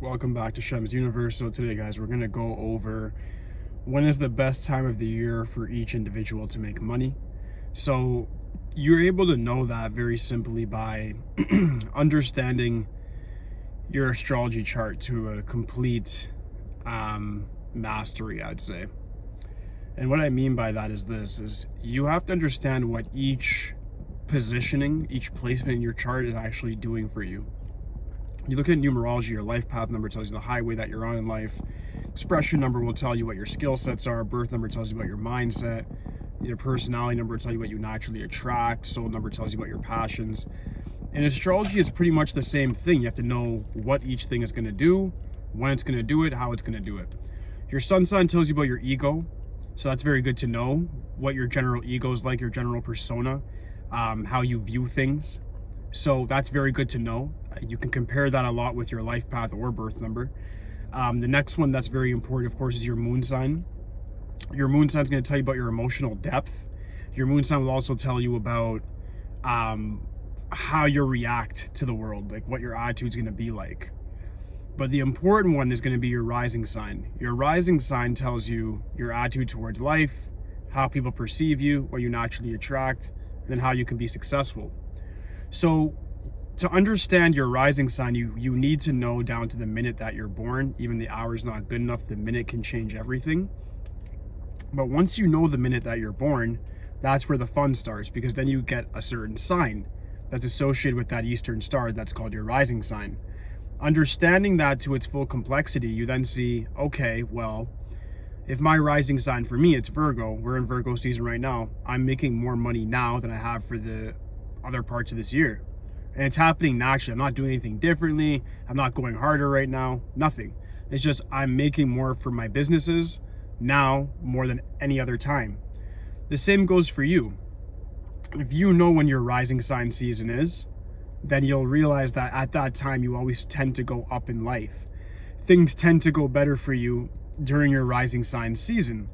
Welcome back to Shem's Universe. So today, guys, we're going to go over when is the best time of the year for each individual to make money. So you're able to know that very simply by understanding your astrology chart to a complete mastery, I'd say. And what I mean by that is this, is you have to understand what each positioning, each placement in your chart is actually doing for you. You look at numerology, your life path number tells you the highway that you're on in life. Expression number will tell you what your skill sets are. Birth number tells you about your mindset. Your personality number will tell you what you naturally attract. Soul number tells you about your passions. And astrology is pretty much the same thing. You have to know what each thing is going to do, when it's going to do it, how it's going to do it. Your sun sign tells you about your ego. So that's very good to know what your general ego is like, your general persona, how you view things. So that's very good to know. You can compare that a lot with your life path or birth number. The next one that's very important, of course, is your moon sign. Your moon sign is going to tell you about your emotional depth. Your moon sign will also tell you about how you react to the world, like what your attitude is going to be like. But the important one is going to be your rising sign. Your rising sign tells you your attitude towards life, how people perceive you, what you naturally attract, and then how you can be successful. So to understand your rising sign, you need to know down to the minute that you're born. Even the hour is not good enough. The minute can change everything. But once you know the minute that you're born, that's where the fun starts, because then you get a certain sign that's associated with that Eastern star that's called your rising sign. Understanding that to its full complexity, you then see, okay, well, if my rising sign, for me, it's Virgo. We're in Virgo season right now. I'm making more money now than I have for the other parts of this year. And it's happening naturally. I'm not doing anything differently. I'm not going harder right now. Nothing. It's just I'm making more for my businesses now more than any other time. The same goes for you. If you know when your rising sign season is, then you'll realize that at that time you always tend to go up in life. Things tend to go better for you during your rising sign season.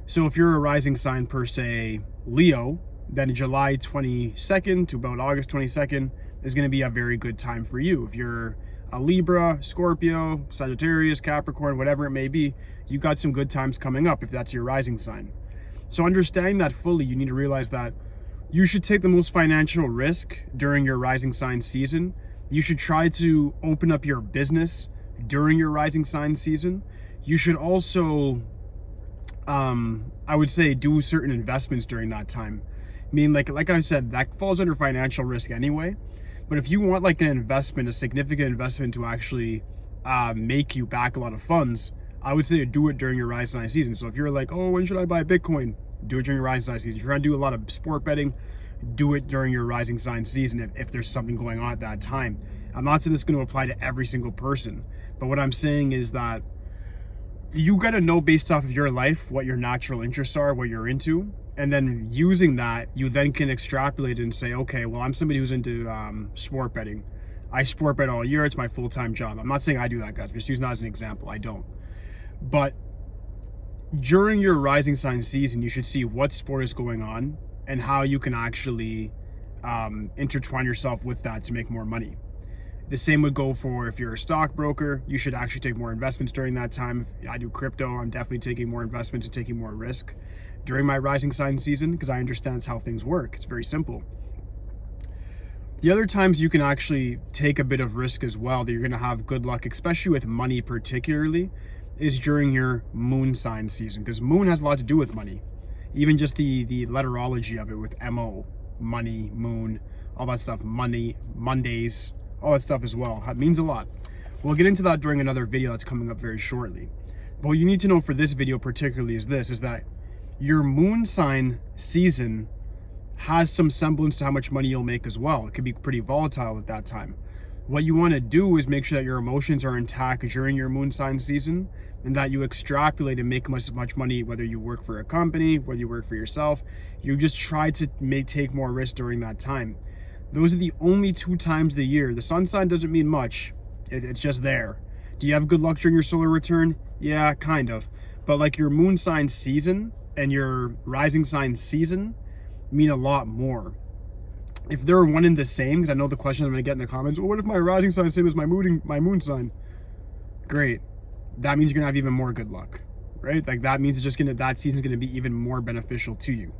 So if you're a rising sign per se Leo, then July 22nd to about August 22nd is going to be a very good time for you. If you're a Libra, Scorpio, Sagittarius, Capricorn, whatever it may be, you got some good times coming up if that's your rising sign. So understanding that fully, you need to realize that you should take the most financial risk during your rising sign season. You should try to open up your business during your rising sign season. You should also, I would say, do certain investments during that time. I mean, like I said, that falls under financial risk anyway. But if you want like an investment, a significant investment to actually make you back a lot of funds, I would say do it during your rising sign season. So if you're like, oh, when should I buy Bitcoin? Do it during your rising sign season. If you're trying to do a lot of sport betting, do it during your rising sign season if there's something going on at that time. I'm not saying this is going to apply to every single person, but what I'm saying is that you got to know based off of your life what your natural interests are, what you're into. And then using that, you then can extrapolate and say, okay, well, I'm somebody who's into sport betting. I sport bet all year. It's my full-time job. I'm not saying I do that, guys. I'm just using that as an example. I don't. But during your rising sign season, you should see what sport is going on and how you can actually intertwine yourself with that to make more money. The same would go for if you're a stockbroker. You should actually take more investments during that time. If I do crypto, I'm definitely taking more investments and taking more risk during my rising sign season because I understand how things work. It's very simple. The other times you can actually take a bit of risk as well that you're going to have good luck, especially with money particularly, is during your moon sign season, because moon has a lot to do with money. Even just the letterology of it with MO, money, moon, all that stuff, money, Mondays, all that stuff as well. It means a lot. We'll get into that during another video that's coming up very shortly. But what you need to know for this video particularly is this, is that your moon sign season has some semblance to how much money you'll make as well. It can be pretty volatile at that time. What you want to do is make sure that your emotions are intact during your moon sign season and that you extrapolate and make as much money, whether you work for a company, whether you work for yourself. You just try to take more risk during that time. Those are the only 2 times of the year. The sun sign doesn't mean much. It's just there. Do you have good luck during your solar return? Yeah, kind of. But like your moon sign season and your rising sign season mean a lot more. If they're one and the same, because I know the question I'm going to get in the comments, well, what if my rising sign is the same as my moon sign? great. That means you're gonna have even more good luck, right? Like that means it's just that season's gonna be even more beneficial to you.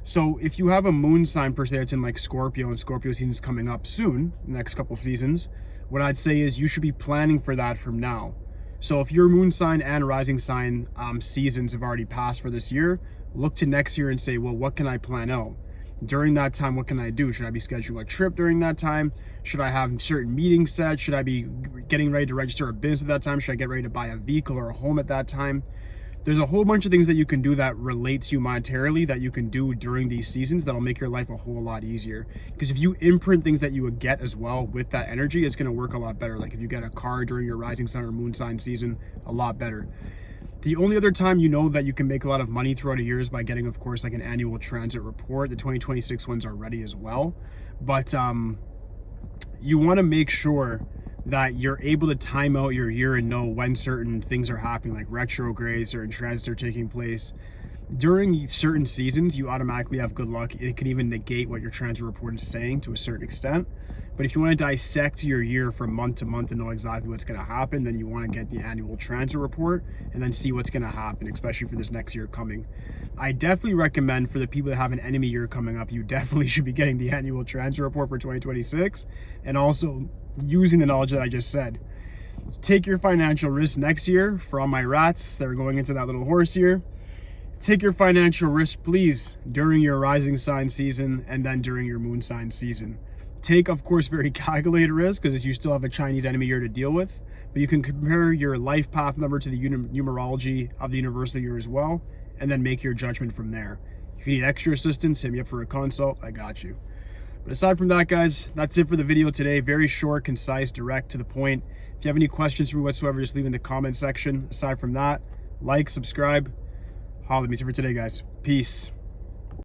So if you have a moon sign per se that's in like Scorpio, and Scorpio season's coming up soon, next couple seasons, what I'd say is you should be planning for that from now. So if your moon sign and rising sign seasons have already passed for this year, look to next year and say, well, what can I plan out? During that time, what can I do? Should I be scheduling a trip during that time? Should I have certain meetings set? Should I be getting ready to register a business at that time? Should I get ready to buy a vehicle or a home at that time? There's a whole bunch of things that you can do that relate to you monetarily that you can do during these seasons that'll make your life a whole lot easier. Because if you imprint things that you would get as well with that energy, it's going to work a lot better. Like if you get a car during your rising sign or moon sign season, a lot better. The only other time you know that you can make a lot of money throughout a year is by getting, of course, like an annual transit report. The 2026 ones are ready as well. But you want to make sure that you're able to time out your year and know when certain things are happening, like retrogrades, certain transits are taking place. During certain seasons, you automatically have good luck. It can even negate what your transit report is saying to a certain extent. But if you want to dissect your year from month to month and know exactly what's going to happen, then you want to get the annual transit report and then see what's going to happen, especially for this next year coming. I definitely recommend for the people that have an enemy year coming up, you definitely should be getting the annual transit report for 2026 and also using the knowledge that I just said. Take your financial risk next year. For all my rats that are going into that little horse here, take your financial risk, please, during your rising sign season and then during your moon sign season. Take, of course, very calculated risk because you still have a Chinese enemy year to deal with, but you can compare your life path number to the numerology of the universal year as well, and then make your judgment from there. If you need extra assistance, hit me up for a consult. I got you. But aside from that, guys, that's it for the video today. Very short, concise, direct, to the point. If you have any questions for me whatsoever, just leave in the comment section. Aside from that, like, subscribe. Holla at me for today, guys. Peace.